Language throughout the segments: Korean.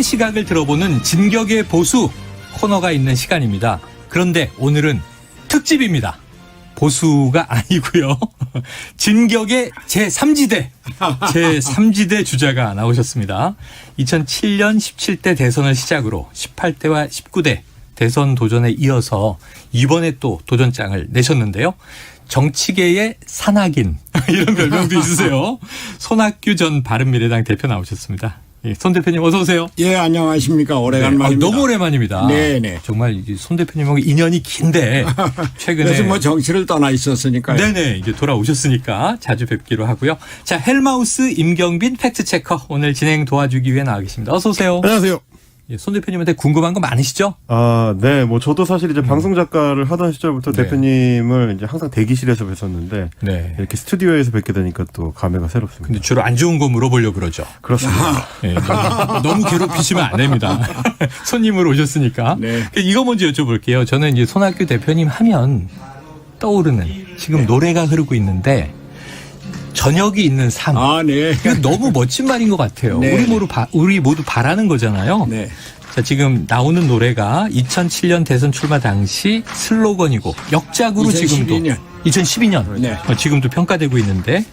시각을 들어보는 진격의 보수 코너가 있는 시간입니다. 그런데 오늘은 특집입니다. 보수가 아니고요. 진격의 제3지대 주자가 나오셨습니다. 2007년 17대 대선을 시작으로 18대와 19대 대선 도전에 이어서 이번에 또 도전장을 내셨는데요. 정치계의 산악인 이런 별명도 있으세요. 손학규 전 바른미래당 대표 나오셨습니다. 예, 손 대표님 어서 오세요. 예, 안녕하십니까. 오래간만입니다. 네, 너무 오랜만입니다. 네네. 정말 손 대표님하고 인연이 긴데 최근에 그래서 뭐 정치를 떠나 있었으니까요. 네네 이제 돌아오셨으니까 자주 뵙기로 하고요. 자, 헬마우스 임경빈 팩트체커 오늘 진행 도와주기 위해 나와 계십니다. 어서 오세요. 안녕하세요. 예, 손 대표님한테 궁금한 거 많으시죠? 아, 네. 뭐 저도 사실 이제 방송 작가를 하던 시절부터 네. 대표님을 이제 항상 대기실에서 뵀었는데 네. 이렇게 스튜디오에서 뵙게 되니까 또 감회가 새롭습니다. 근데 주로 안 좋은 거 물어보려고 그러죠. 그렇습니다. 예, 너무 괴롭히시면 안 됩니다. 손님으로 오셨으니까. 네. 이거 먼저 여쭤볼게요. 저는 이제 손학규 대표님 하면 떠오르는 지금 노래가 흐르고 있는데 저녁이 있는 삶. 아, 네. 이거 너무 멋진 말인 것 같아요. 네. 우리 모두 바라는 거잖아요. 네. 자, 지금 나오는 노래가 2007년 대선 출마 당시 슬로건이고 역작으로 2012년. 지금도 2012년 네. 지금도 평가되고 있는데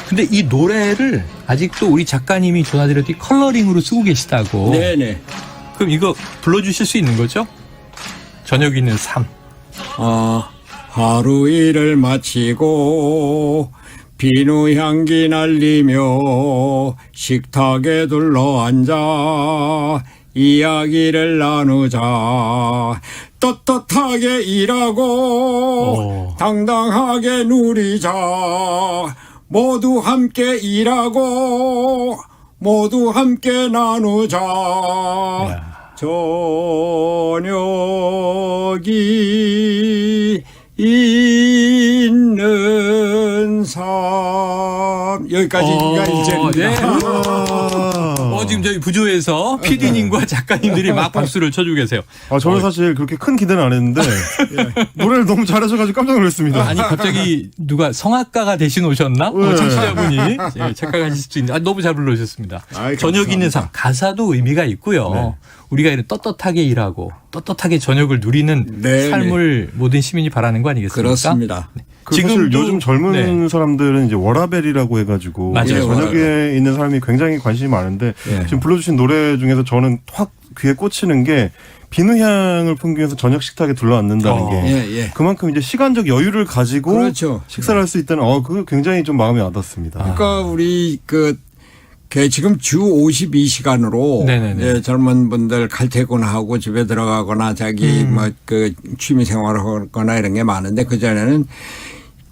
근데 이 노래를 아직도 우리 작가님이 전화드렸더니 컬러링으로 쓰고 계시다고. 네네. 그럼 이거 불러주실 수 있는 거죠? 저녁 있는 삶. 하루 일을 마치고 비누 향기 날리며 식탁에 둘러앉아 이야기를 나누자. 떳떳하게 일하고 당당하게 누리자. 모두 함께 일하고 모두 함께 나누자. 저녁이 있는 삶. 여기까지가 이제입니다. 지금 저희 부조에서 PD님과 작가님들이 막 박수를 쳐주고 계세요. 아, 저는 사실 그렇게 큰 기대는 안 했는데 노래를 너무 잘하셔가지고 깜짝 놀랐습니다. 아니 갑자기 누가 성악가가 대신 오셨나? 청취자분이 예, 착각하실 수도 있는데 너무 잘 불러주셨습니다. 아이, 저녁 있는 삶 가사도 의미가 있고요. 네. 우리가 이렇게 떳떳하게 일하고 떳떳하게 저녁을 누리는 네, 삶을 모든 시민이 바라는 거 아니겠습니까? 그렇습니다. 그 사실 지금도- 요즘 젊은 네. 사람들은 이제 워라벨이라고 해가지고 맞아요. 저녁에 있는 사람이 굉장히 관심이 많은데 네. 지금 불러주신 노래 중에서 저는 확 귀에 꽂히는 게 비누향을 풍기면서 저녁 식탁에 둘러앉는다는 게 예. 그만큼 이제 시간적 여유를 가지고 그렇죠. 식사를 할 수 있다는 그거 굉장히 좀 마음이 와닿습니다. 그러니까 우리 지금 주 52시간으로 네네네. 젊은 분들 칼퇴근하고 집에 들어가거나 자기 취미 생활하거나 이런 게 많은데 그전에는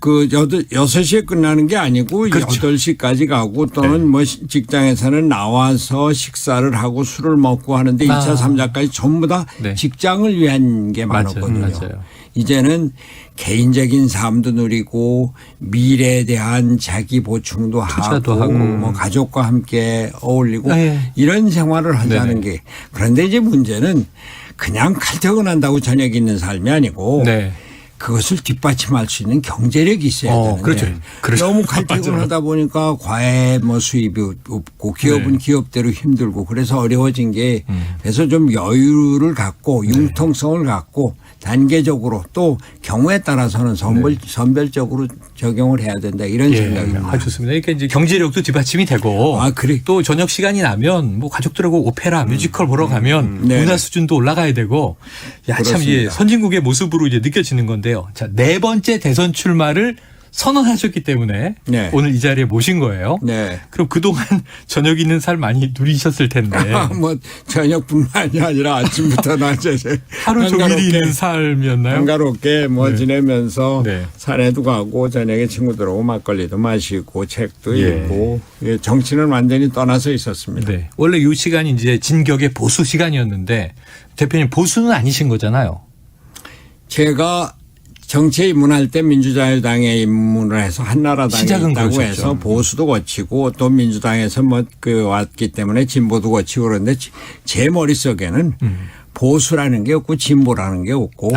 6시에 끝나는 게 아니고 그렇죠. 8시까지 가고 또는 뭐 직장에서는 나와서 식사를 하고 술을 먹고 하는데 2차, 3차까지 전부 다 네. 직장을 위한 게 많았거든요. 맞아요. 이제는 개인적인 삶도 누리고 미래에 대한 자기 보충도 투자도 하고 하고. 뭐 가족과 함께 어울리고 네. 이런 생활을 하자는 네네. 게 그런데 이제 문제는 그냥 칼퇴근한다고 저녁 있는 삶이 아니고 네. 그것을 뒷받침할 수 있는 경제력이 있어야 되는데 그렇죠. 그렇죠. 너무 칼퇴근하다 보니까 과외 수입이 없고 기업은 네. 기업대로 힘들고 그래서 어려워진 게 그래서 좀 여유를 갖고 융통성을 갖고 단계적으로 또 경우에 따라서는 선별적으로 적용을 해야 된다 이런 생각입니다. 좋습니다. 그러니까 이제 경제력도 뒷받침이 되고 그래. 또 저녁 시간이 나면 뭐 가족들하고 오페라, 뮤지컬 보러 가면 네. 문화 수준도 올라가야 되고 참 이제 그렇습니다. 선진국의 모습으로 이제 느껴지는 건데요. 자, 4번째 대선 출마를 선언하셨기 때문에 네. 오늘 이 자리에 모신 거예요. 네. 그럼 그동안 저녁 있는 삶 많이 누리셨을 텐데 뭐 저녁뿐만이 아니라 아침부터 낮에 하루 종일 있는 삶이었나요? 한가롭게 지내면서 네. 산에도 가고 저녁에 친구들하고 막걸리도 마시고 책도 예. 읽고 정치는 완전히 떠나서 있었습니다. 네. 원래 이 시간이 이제 진격의 보수 시간이었는데 대표님 보수는 아니신 거잖아요. 제가 정치에 입문할 때 민주자유당에 입문을 해서 한나라당에 시작은 있다고 그러셨죠. 해서 보수도 거치고 또 민주당에서 왔기 때문에 진보도 거치고 그런데 제 머릿속에는 보수라는 게 없고 진보라는 게 없고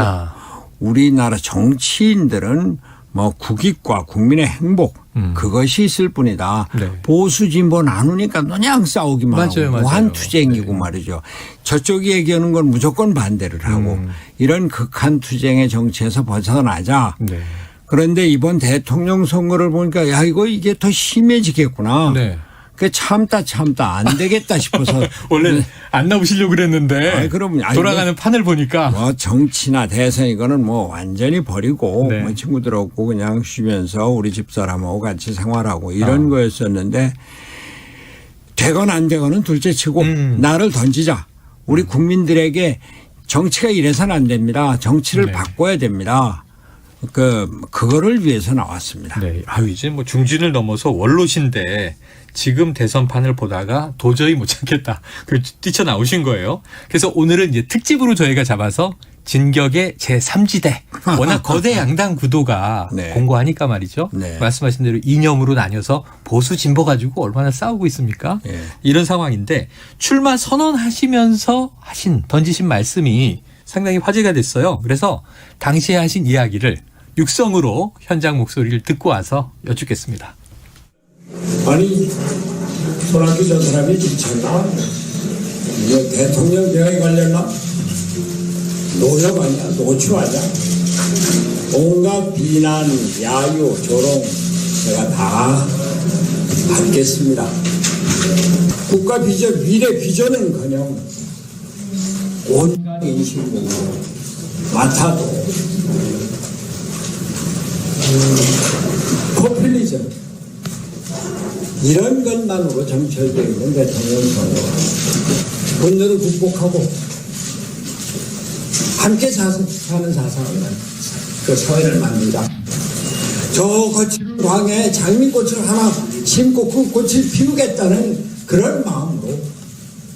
우리나라 정치인들은 뭐 국익과 국민의 행복 그것이 있을 뿐이다. 네. 보수 진보 나누니까 그냥 싸우기만 맞아요, 하고 맞아요. 무한투쟁이고 네. 말이죠. 저쪽이 얘기하는 건 무조건 반대를 하고 이런 극한투쟁의 정치에서 벗어나자. 네. 그런데 이번 대통령 선거를 보니까 야 이게 더 심해지겠구나. 네. 그 참다 안 되겠다 싶어서 원래 안 나오시려고 그랬는데 아니, 그럼, 아니, 돌아가는 판을 보니까 뭐 정치나 대선 이거는 뭐 완전히 버리고 네. 뭐 친구들하고 그냥 쉬면서 우리 집사람하고 같이 생활하고 이런 거였었는데 되건 안 되건은 둘째치고 나를 던지자. 우리 국민들에게 정치가 이래서는 안 됩니다. 정치를 네. 바꿔야 됩니다. 그거를 위해서 나왔습니다. 네. 이제 뭐 중진을 넘어서 원로신데 지금 대선판을 보다가 도저히 못 참겠다. 뛰쳐나오신 거예요. 그래서 오늘은 이제 특집으로 저희가 잡아서 진격의 제3지대. 워낙 거대 양당 구도가 네. 공고하니까 말이죠. 네. 말씀하신 대로 이념으로 나뉘어서 보수 진보 가지고 얼마나 싸우고 있습니까? 네. 이런 상황인데 출마 선언하시면서 던지신 말씀이 상당히 화제가 됐어요. 그래서 당시에 하신 이야기를 육성으로 현장 목소리를 듣고 와서 여쭙겠습니다. 아니 손학규 저 사람이 미쳤나? 이거 대통령 대화에 관련나? 노력 아니야? 노추 아니야? 온갖 비난, 야유, 조롱 제가 다 받겠습니다. 국가 비전, 미래 비전은커녕 온갖 인식으로 맡아도 포퓰리즘 이런 것만으로 정철되어 있는 대통령 선거 분열을 극복하고 함께 사는 사상을 그 사회를 만들자. 저 거칠 광에 장미꽃을 하나 심고 그 꽃을 피우겠다는 그런 마음으로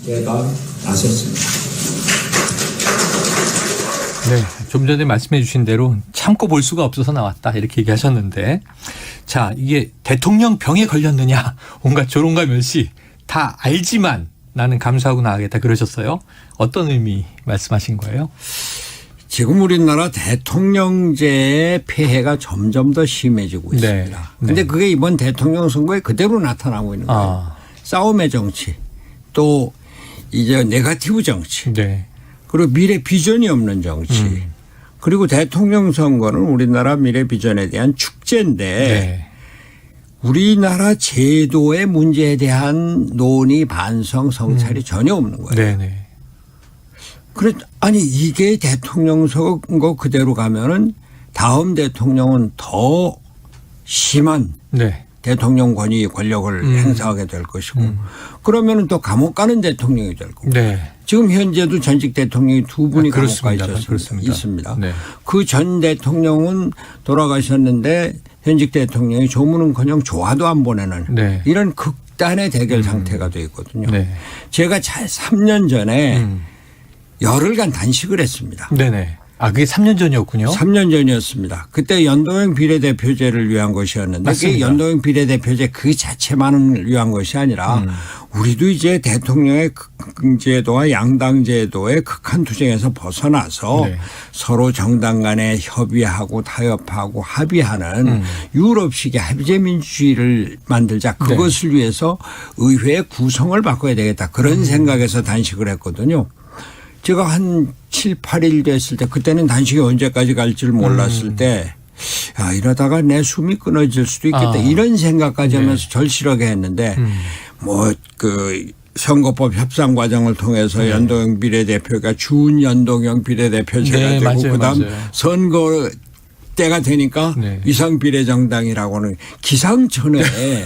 제가 나섰습니다. 네, 좀 전에 말씀해 주신 대로 참고 볼 수가 없어서 나왔다 이렇게 얘기하셨는데 자 이게 대통령 병에 걸렸느냐 온갖 조롱과 멸시 다 알지만 나는 감수하고 나가겠다 그러셨어요. 어떤 의미 말씀하신 거예요? 지금 우리나라 대통령제의 폐해가 점점 더 심해지고 있습니다. 그런데 네. 그게 이번 대통령 선거에 그대로 나타나고 있는 거예요. 싸움의 정치 또 이제 네거티브 정치 네. 그리고 미래 비전이 없는 정치 그리고 대통령 선거는 우리나라 미래 비전에 대한 축제인데 네. 우리나라 제도의 문제에 대한 논의 반성 성찰이 전혀 없는 거예요. 네. 네. 그래 아니 이게 대통령 선거 그대로 가면은 다음 대통령은 더 심한 네. 대통령 권력을 행사하게 될 것이고 그러면은 또 감옥 가는 대통령이 될 거고 네. 지금 현재도 전직 대통령이 두 분이 감옥 가 그렇습니다. 있습니다. 네. 그 전 대통령은 돌아가셨는데 현직 대통령이 조문은커녕 조화도 안 보내는 네. 이런 극단의 대결 상태가 돼 있거든요. 네. 제가 3년 전에 열흘간 단식을 했습니다. 네네. 그게 3년 전이었군요. 3년 전이었습니다. 그때 연동형 비례대표제를 위한 것이었는데 맞습니다. 그게 연동형 비례대표제 그 자체만을 위한 것이 아니라 우리도 이제 대통령의 제도와 양당 제도의 극한 투쟁에서 벗어나서 네. 서로 정당 간에 협의하고 타협하고 합의하는 유럽식의 합제 민주주의를 만들자. 그것을 위해서 의회의 구성을 바꿔야 되겠다. 그런 생각에서 단식을 했거든요. 제가 한 7, 8일 됐을 때 그때는 단식이 언제까지 갈 줄 몰랐을 때 야, 이러다가 내 숨이 끊어질 수도 있겠다. 이런 생각까지 하면서 절실하게 했는데 선거법 협상 과정을 통해서 연동형 비례대표가 준연동형 비례대표제가 네, 되고 맞아요, 그다음 맞아요. 선거 때가 되니까 네. 위상비례정당이라고는 기상천외.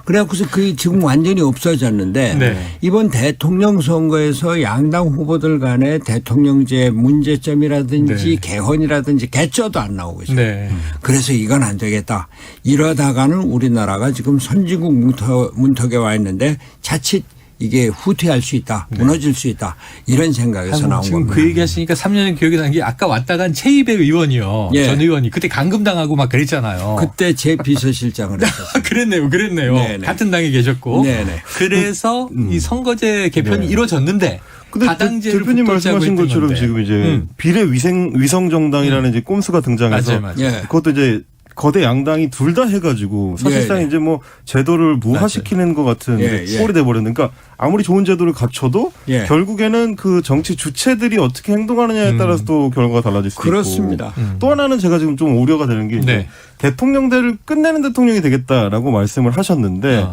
그래갖고서 그게 지금 완전히 없어졌는데 네. 이번 대통령 선거에서 양당 후보들 간의 대통령제 문제점이라든지 네. 개헌이라든지 개쩌도 안 나오고 있어요. 네. 그래서 이건 안 되겠다. 이러다가는 우리나라가 지금 선진국 문턱에 와 있는데 자칫 이게 후퇴할 수 있다. 무너질 수 있다. 이런 생각에서 나온 지금 겁니다. 그 얘기하시니까 3년 기억이 나는 게 아까 왔다 간 최이배 의원이요. 예. 전 의원이 그때 감금당하고 막 그랬잖아요. 그때 제 비서실장을 했었어요. 그랬네요. 네네. 같은 당에 계셨고. 네네. 그래서 이 선거제 개편이 이루어졌는데 근데 다당제를 대표님 붙들자고 말씀하신 했던 것처럼 건데. 지금 이제 비례 위성 정당이라는 이제 꼼수가 등장해서 맞아요. 예. 그것도 이제 거대 양당이 둘 다 해가지고 사실상 예, 예. 이제 뭐 제도를 무화시키는 것 같은 예, 예. 꼴이 돼버렸는. 그러니까 아무리 좋은 제도를 갖춰도 예. 결국에는 그 정치 주체들이 어떻게 행동하느냐에 따라서 또 결과가 달라질 수 그렇습니다. 있고. 또 하나는 제가 지금 좀 우려가 되는 게 이제 네. 대통령대를 끝내는 대통령이 되겠다라고 말씀을 하셨는데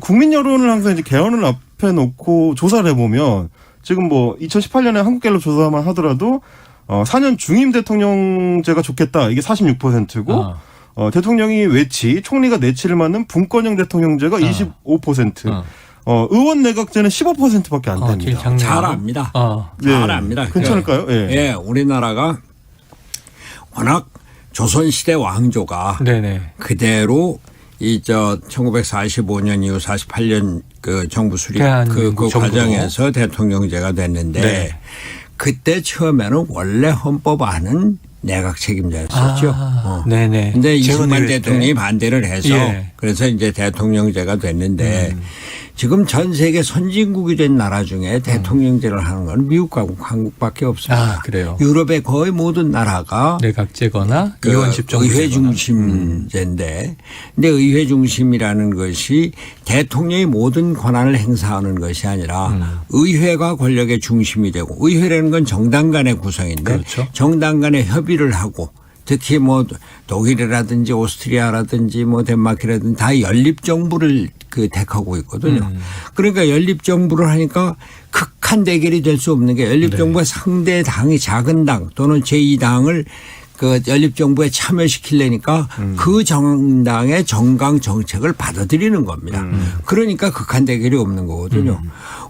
국민 여론을 항상 이제 개헌을 앞에 놓고 조사를 해보면 지금 뭐 2018년에 한국갤럽 조사만 하더라도 4년 중임 대통령제가 좋겠다 이게 46%고 대통령이 외치 총리가 내치를 맞는 분권형 대통령제가 25%. 의원 내각제는 15%밖에 안 됩니다. 잘합니다. 네. 잘합니다. 괜찮을까요? 예. 예, 우리나라가 워낙 조선시대 왕조가 네네. 그대로 1945년 이후 48년 그 정부 수립 그 과정에서 대통령제가 됐는데 네. 그때 처음에는 원래 헌법 안은 내각 책임자였었죠. 네네. 근데 이승만 대통령이 반대를 해서 예. 그래서 이제 대통령제가 됐는데 지금 전 세계 선진국이 된 나라 중에 대통령제를 하는 건 미국하고 한국밖에 없습니다. 아, 그래요. 유럽의 거의 모든 나라가 내각제거나 그 의원십 정도 의회 중심제인데 근데 의회 중심이라는 것이 대통령이 모든 권한을 행사하는 것이 아니라 의회가 권력의 중심이 되고 의회라는 건 정당 간의 구성인데 그렇죠. 정당 간의 협의를 하고 특히 뭐 독일이라든지 오스트리아라든지 뭐 덴마크라든지 다 연립정부를 그 택하고 있거든요. 그러니까 연립정부를 하니까 극한 대결이 될 수 없는 게 연립정부가 상대 당이 작은 당 또는 제2당을 그 연립정부에 참여시키려니까 그 정당의 정강 정책을 받아들이는 겁니다. 그러니까 극한 대결이 없는 거거든요.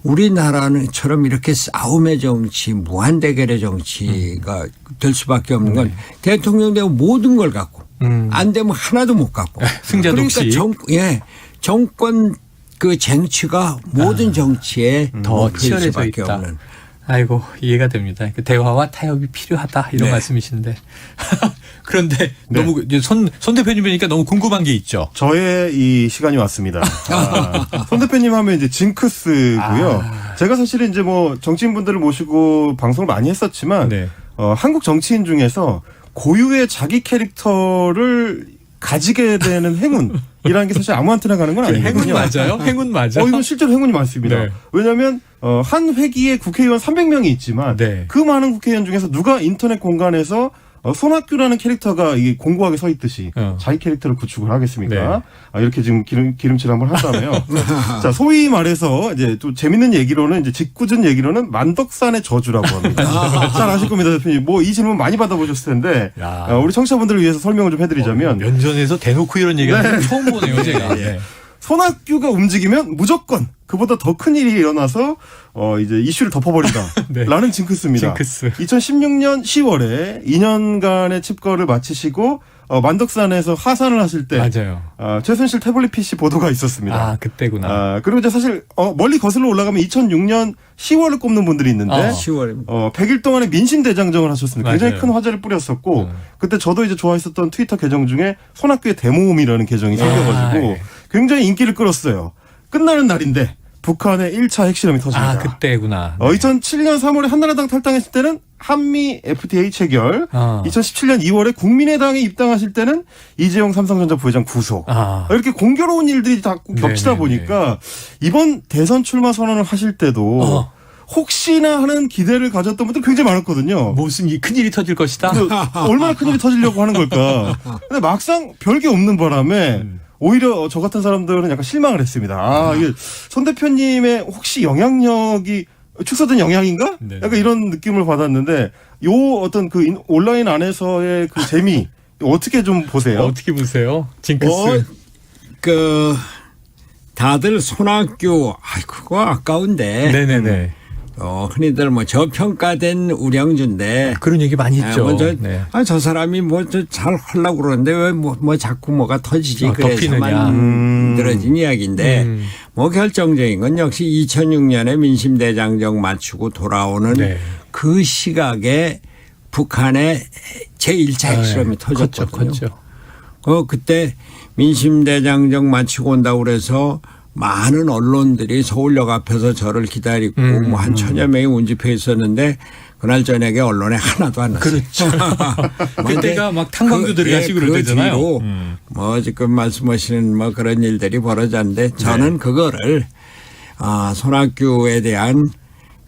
우리나라처럼 이렇게 싸움의 정치, 무한 대결의 정치가 될 수밖에 없는 건 대통령 되면 모든 걸 갖고 안 되면 하나도 못 갖고. 승자 독식. 그러니까 정권 그 쟁취가 모든 정치에 더 치열해져 수밖에 있다. 없는. 아이고 이해가 됩니다. 그 대화와 타협이 필요하다 이런 말씀이신데 그런데 너무 손 대표님이니까 너무 궁금한 게 있죠. 저의 이 시간이 왔습니다. 손 대표님 하면 이제 징크스고요. 제가 사실은 이제 뭐 정치인분들을 모시고 방송을 많이 했었지만 네. 한국 정치인 중에서 고유의 자기 캐릭터를 가지게 되는 행운이라는 게 사실 아무한테나 가는 건 아니거든요. 행운 맞아요? 행운 맞아? 이건 실제로 행운이 많습니다. 네. 왜냐하면 한 회기에 국회의원 300명이 있지만 네. 그 많은 국회의원 중에서 누가 인터넷 공간에서 손학규라는 캐릭터가 이게 공고하게 서 있듯이 자기 캐릭터를 구축을 하겠습니까? 네. 이렇게 지금 기름칠 한번 한다며요. 자, 소위 말해서 이제 또 재밌는 얘기로는 이제 짓궂은 얘기로는 만덕산의 저주라고 합니다. 잘 아실 겁니다, 대표님. 뭐 이 질문 많이 받아보셨을 텐데 우리 청취자분들을 위해서 설명을 좀 해드리자면 면전에서 대놓고 이런 얘기하는 거 처음 보네요, 제가. 네. 손학규가 움직이면 무조건 그보다 더 큰 일이 일어나서 이제 이슈를 덮어버린다라는 징크스입니다. 징크스. 2016년 10월에 2년간의 칩거를 마치시고 만덕산에서 하산을 하실 때 맞아요. 최순실 태블릿 PC 보도가 있었습니다. 아 그때구나. 그리고 이제 사실 멀리 거슬러 올라가면 2006년 10월을 꼽는 분들이 있는데 10월입니다. 100일 동안의 민심 대장정을 하셨습니다. 굉장히 맞아요. 큰 화제를 뿌렸었고 그때 저도 이제 좋아했었던 트위터 계정 중에 손학규의 대모험이라는 계정이 생겨가지고 예. 굉장히 인기를 끌었어요. 끝나는 날인데 북한의 1차 핵실험이 터집니다. 아 그때구나. 2007년 3월에 한나라당 탈당했을 때는 한미 FTA 체결. 2017년 2월에 국민의당에 입당하실 때는 이재용 삼성전자 부회장 구속. 이렇게 공교로운 일들이 자꾸 겹치다 보니까 이번 대선 출마 선언을 하실 때도 혹시나 하는 기대를 가졌던 분들 굉장히 많았거든요. 무슨 큰일이 터질 것이다. 얼마나 큰일이 터지려고 하는 걸까. 근데 막상 별게 없는 바람에 오히려 저 같은 사람들은 약간 실망을 했습니다. 이게 손 대표님의 혹시 영향력이 축소된 영향인가? 네. 약간 이런 느낌을 받았는데 요 어떤 그 온라인 안에서의 그 재미 어떻게 좀 보세요? 어떻게 보세요? 징크스. 다들 손학규 그거 아까운데. 네네네. 흔히들 뭐 저평가된 우량주인데. 그런 얘기 많이 있죠. 저 사람이 잘 하려고 그러는데 왜 뭐 자꾸 뭐가 터지지. 그래서만 들어진 이야기인데 뭐 결정적인 건 역시 2006년에 민심대장정 맞추고 돌아오는 그 시각에 북한의 제1차 핵실험이 터졌거든요. 컸죠. 그때 민심대장정 마치고 온다고 그래서 많은 언론들이 서울역 앞에서 저를 기다리고 뭐 한 1000여 명이 운집해 있었는데 그날 저녁에 언론에 하나도 안 났어요. 그렇죠. 그때가 막 탄광도 들어가시고 그러잖아요. 뒤로 뭐 지금 말씀하시는 뭐 그런 일들이 벌어졌는데 저는 그거를 손학규에 대한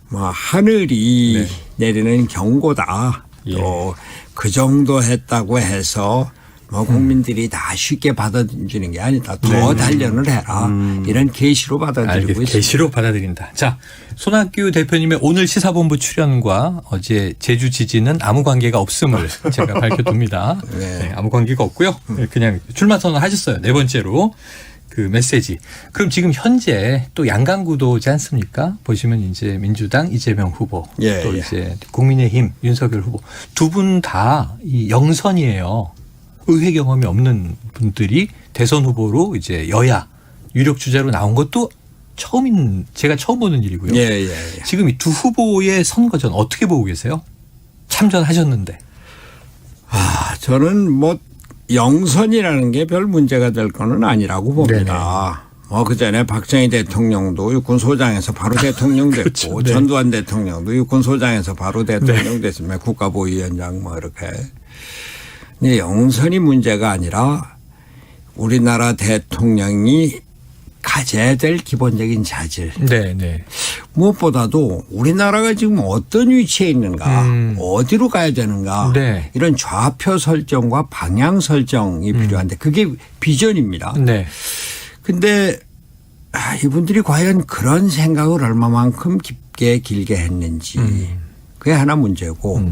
뭐 하늘이 내리는 경고다. 예. 또 그 정도 했다고 해서 뭐 국민들이 다 쉽게 받아들이는 게 아니다. 더 단련을 해라. 이런 계시로 받아들이고 있습니다. 계시로 받아들인다. 자, 손학규 대표님의 오늘 시사본부 출연과 어제 제주 지진은 아무 관계가 없음을 제가 밝혀둡니다. 네, 아무 관계가 없고요. 그냥 출마 선언 하셨어요. 네 번째로 그 메시지. 그럼 지금 현재 또 양강구도지 않습니까? 보시면 이제 민주당 이재명 후보, 예, 또 예. 이제 국민의힘 윤석열 후보 두 분 다 이 영선이에요. 의회 경험이 없는 분들이 대선 후보로 이제 여야 유력 주자로 나온 것도 제가 처음 보는 일이고요. 예. 지금 이 두 후보의 선거전 어떻게 보고 계세요? 참전하셨는데. 저는 뭐 영선이라는 게 별 문제가 될 거는 아니라고 봅니다. 뭐 그전에 박정희 대통령도 육군소장에서 바로 대통령 됐고 그렇죠. 네. 전두환 대통령도 육군소장에서 바로 대통령 됐습니다. 국가보위원장 뭐 이렇게. 근데 영선이 문제가 아니라 우리나라 대통령이 가져야 될 기본적인 자질. 네. 무엇보다도 우리나라가 지금 어떤 위치에 있는가, 어디로 가야 되는가, 네. 이런 좌표 설정과 방향 설정이 필요한데 그게 비전입니다. 네. 근데 이분들이 과연 그런 생각을 얼마만큼 깊게 길게 했는지 그게 하나 문제고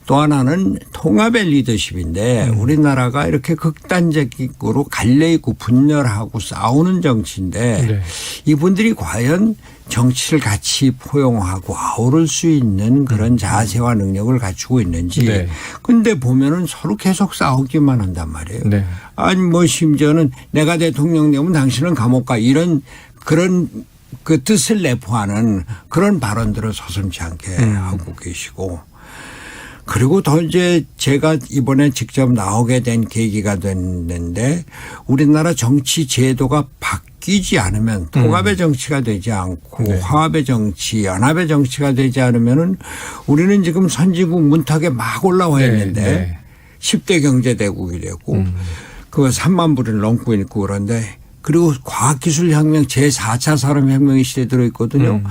또 하나는 통합의 리더십인데 우리나라가 이렇게 극단적으로 갈려있고 분열하고 싸우는 정치인데 네. 이분들이 과연 정치를 같이 포용하고 아우를 수 있는 그런 자세와 능력을 갖추고 있는지. 네. 근데 보면은 서로 계속 싸우기만 한단 말이에요. 네. 아니 뭐 심지어는 내가 대통령 되면 당신은 감옥 가 이런 그런 그 뜻을 내포하는 그런 발언들을 서슴지 않게 하고 계시고 그리고 더 이제 제가 이번에 직접 나오게 된 계기가 됐는데 우리나라 정치 제도가 바뀌지 않으면 통합의 정치가 되지 않고 네. 화합의 정치, 연합의 정치가 되지 않으면은 우리는 지금 선진국 문턱에 막 올라와 있는데 네. 10대 경제대국이 되고 그 3만 불을 넘고 있고 그런데 그리고 과학기술혁명 제4차 산업혁명의 시대에 들어있거든요.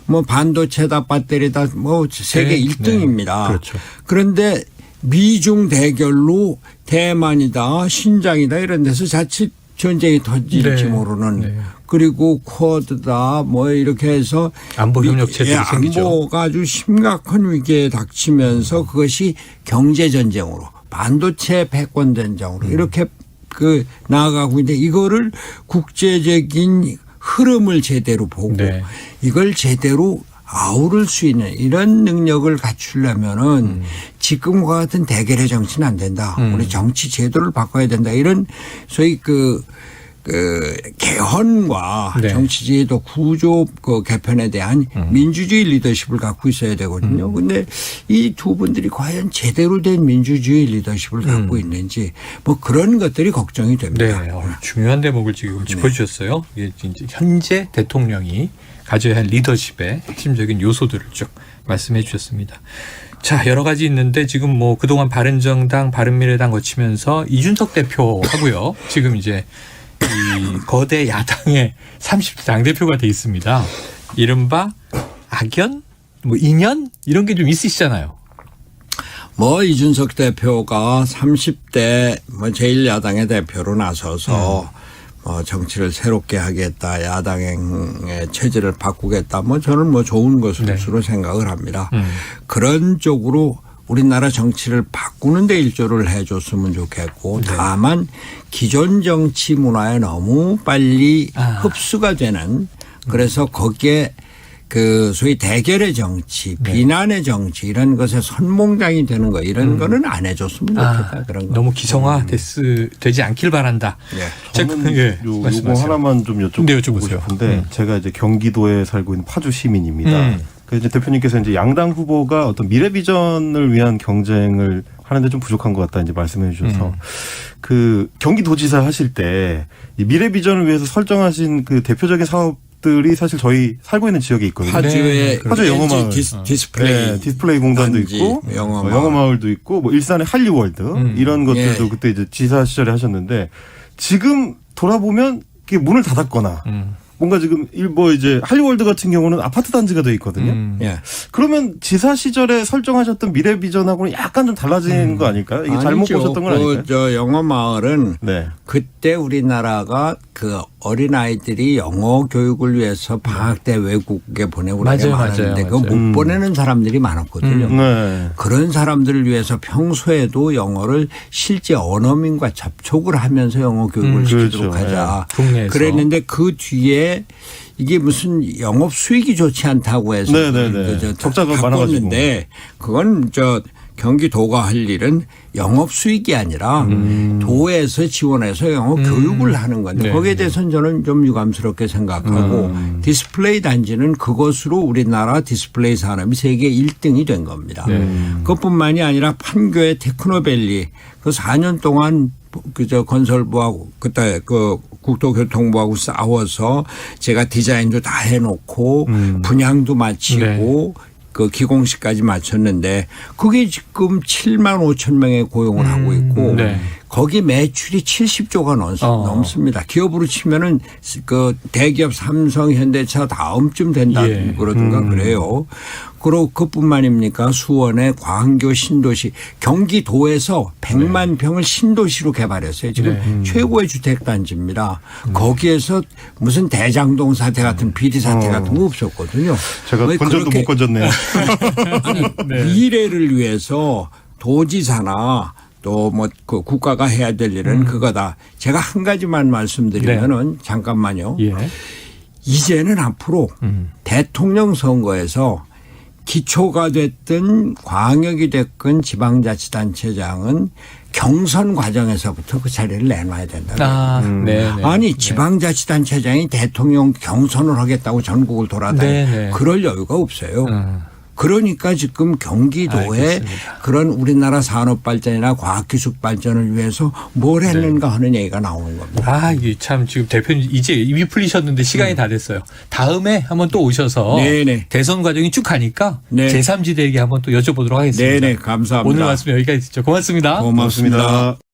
뭐 반도체다 배터리다 뭐 세계 네. 1등입니다. 그렇죠. 그런데 미중 대결로 대만이다 신장이다 이런 데서 자칫 전쟁이 터질지 네. 모르는 네. 그리고 쿼드다 뭐 이렇게 해서 안보 협력 체제도 생기죠. 안보가 아주 심각한 위기에 닥치면서 그것이 경제 전쟁으로 반도체 패권 전쟁으로 이렇게 그 나아가고 있는데 이거를 국제적인 흐름을 제대로 보고 네. 이걸 제대로 아우를 수 있는 이런 능력을 갖추려면은 지금과 같은 대결의 정치는 안 된다. 우리 정치 제도를 바꿔야 된다. 이런 소위 그 개헌과 네. 정치 제도 구조 그 개편에 대한 민주주의 리더십을 갖고 있어야 되거든요. 근데 이 두 분들이 과연 제대로 된 민주주의 리더십을 갖고 있는지 뭐 그런 것들이 걱정이 됩니다. 네. 중요한 대목을 지금 짚어주셨어요. 이게 이제 현재 대통령이 가져야 할 리더십의 핵심적인 요소들을 쭉 말씀해 주셨습니다. 자, 여러 가지 있는데 지금 뭐 그동안 바른정당, 바른미래당 거치면서 이준석 대표하고요. 지금 이제 이 거대 야당의 30대 당대표가 돼 있습니다. 이른바 악연? 뭐 인연? 이런 게 좀 있으시잖아요. 뭐 이준석 대표가 30대 뭐 제1야당의 대표로 나서서 뭐 정치를 새롭게 하겠다. 야당의 체질을 바꾸겠다. 뭐 저는 뭐 좋은 것으로 네. 생각을 합니다. 그런 쪽으로 우리나라 정치를 바꾸는 데 일조를 해 줬으면 좋겠고 다만 기존 정치 문화에 너무 빨리 흡수가 되는 그래서 거기에 그 소위 대결의 정치, 비난의 정치 이런 것에 선봉장이 되는 거 이런 거는 안 해줬으면 좋겠다. 그런 거. 너무 기성화 되지 않길 바란다. 저는 요거 말씀하세요. 하나만 좀 네, 여쭤보고 여쭤보세요. 싶은데 제가 이제 경기도에 살고 있는 파주 시민입니다. 그래서 이제 대표님께서 이제 양당 후보가 어떤 미래 비전을 위한 경쟁을 하는데 좀 부족한 것 같다 이제 말씀해 주셔서 그 경기도지사 하실 때 이 미래 비전을 위해서 설정하신 그 대표적인 사업 것들이 사실 저희 살고 있는 지역에 있거든요. 파주에 파주 영어마을. 디스플레이. 네, 디스플레이 공단도 단지, 있고 영어마을. 영어마을도 있고 뭐 일산의 할리월드 이런 것들도 예. 그때 이제 지사 시절에 하셨는데 지금 돌아보면 이게 문을 닫았거나 뭔가 지금 뭐 이제 할리월드 같은 경우는 아파트 단지가 돼 있거든요. 예. 그러면 지사 시절에 설정하셨던 미래 비전하고는 약간 좀 달라진 거 아닐까요? 이게 잘못 아니죠. 보셨던 건 아닐까요? 저 영어 마을은 네. 그때 우리나라가 그 어린 아이들이 영어 교육을 위해서 방학 때 외국에 보내고 그러게 맞아요, 많았는데 맞아요, 그거 못 보내는 사람들이 많았거든요. 네. 그런 사람들을 위해서 평소에도 영어를 실제 원어민과 접촉을 하면서 영어 교육을 시키도록 그렇죠. 하자. 국내에서. 그랬는데 그 뒤에 이게 무슨 영업 수익이 좋지 않다고 해서 네네네. 그저 적자가 바꿨는데 그건 저 경기도가 할 일은 영업 수익이 아니라 도에서 지원해서 영어 교육을 하는 건데 네. 거기에 대해서는 저는 좀 유감스럽게 생각하고 디스플레이 단지는 그것으로 우리나라 디스플레이 산업이 세계 1등이 된 겁니다. 그것뿐만이 아니라 판교의 테크노밸리 그 4년 동안 그저 건설부하고 그때 그 국토교통부하고 싸워서 제가 디자인도 다 해놓고 분양도 마치고 그 기공식까지 마쳤는데 그게 지금 7만 5천 명의 고용을 하고 있고 네. 거기 매출이 70조가 넘습니다. 기업으로 치면은 그 대기업 삼성, 현대차 다음쯤 된다 예. 그러든가 그래요. 그리고 그뿐만입니까? 수원의 광교 신도시 경기도에서 100만 평을 신도시로 개발했어요. 지금 최고의 주택단지입니다. 거기에서 무슨 대장동 사태 같은 비리 사태 같은 거 없었거든요. 제가 왜 건져도 그렇게 못 건졌네요. 미래를 위해서 도지사나 또 뭐 그 국가가 해야 될 일은 그거다. 제가 한 가지만 말씀드리면은 잠깐만요. 예. 이제는 앞으로 대통령 선거에서 기초가 됐든 광역이 됐든 지방자치단체장은 경선 과정에서부터 그 자리를 내놔야 된다. 아, 네. 아니 지방자치단체장이 대통령 경선을 하겠다고 전국을 돌아다니 네. 그럴 여유가 없어요. 그러니까 지금 경기도에 알겠습니다. 그런 우리나라 산업 발전이나 과학기술 발전을 위해서 뭘 했는가 하는 얘기가 나오는 겁니다. 아, 이게 참 지금 대표님 이제 입이 풀리셨는데 시간이 다 됐어요. 다음에 한번 또 오셔서 네네. 대선 과정이 쭉 가니까 네. 제3지대에게 한번 또 여쭤보도록 하겠습니다. 네네 감사합니다. 오늘 말씀 여기까지 듣죠. 고맙습니다. 고맙습니다. 고맙습니다.